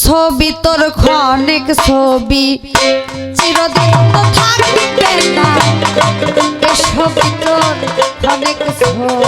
ছবি তোর অনেক ছবি চিরদিন তো থাকবে না, ছবি তোর অনেক ছবি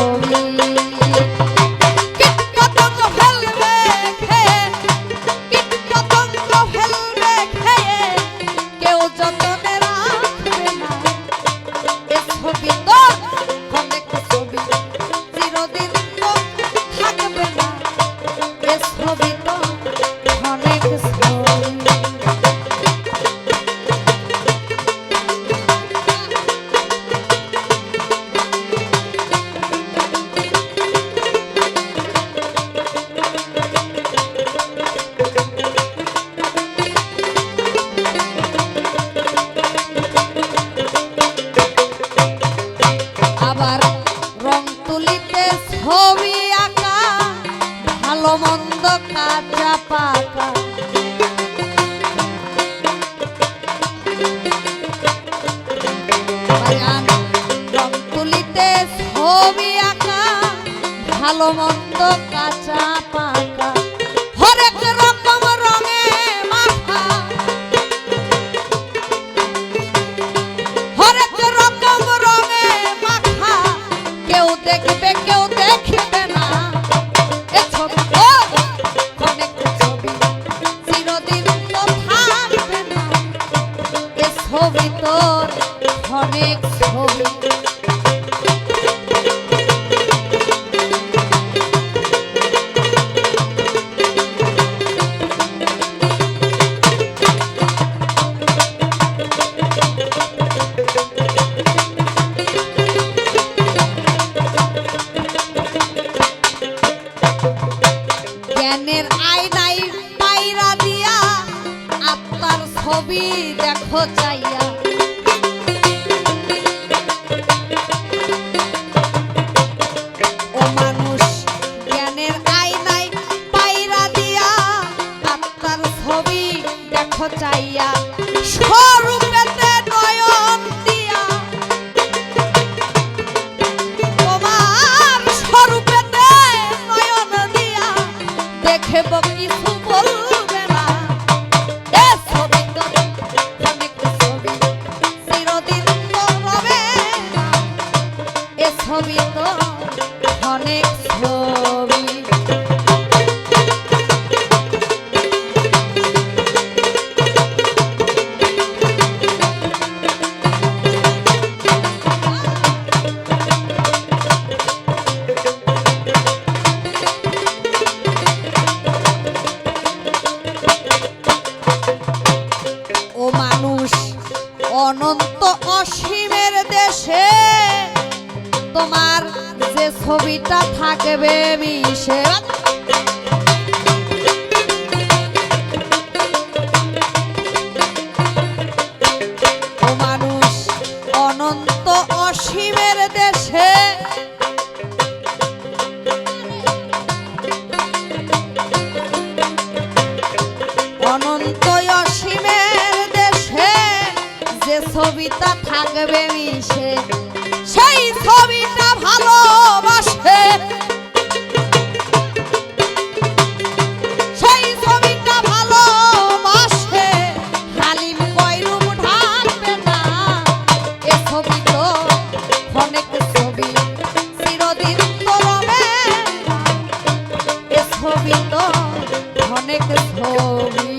ছবি আঁকা ভালো মন্দ কাঁচা পাকা রং তুলিতে ছবি আঁকা ভালো মন্দ কাঁচা পাকা হরেক রকম রঙে মাখা হরেক রকম রঙে মাখা কেউ দেখবে কেউ দেখবে না এ ছবি অনেক ছবি চিরদিন তো থাকবে না এ ছবি তোর অনেক ছবি জ্ঞানের আয়নায় পায়রা দিয়া আত্মার ছবি দেখো চাইয়া ও মানুষ জ্ঞানের আয়নায় পায়রা দিয়া আত্মার ছবি দেখো চাইয়া স্বরূপেতে নয়ন দিয়া তোমার স্বরূপেতে নয়ন দিয়া দেখব কিছু বলবে না এ ছবি তো অনেক ছবি চিরদিন তো রবে না এ ছবি তো অনেক ছবি অনন্ত অসীমের দেশে তোমার যে ছবিটা থাকবে মিশে ও মানুষ অনন্ত অসীমের দেশে অনন্ত অসীমের দেশে যে ছবিটা থাকবে মিশে সেই ছবিটা ভালোবাসে সেই ছবিটা ভালোবাসে হালিম কয়রূপ ঢাকবে না এ ছবি তো অনেক ছবি চিরদিন তো রবে না এ ছবি তো অনেক ছবি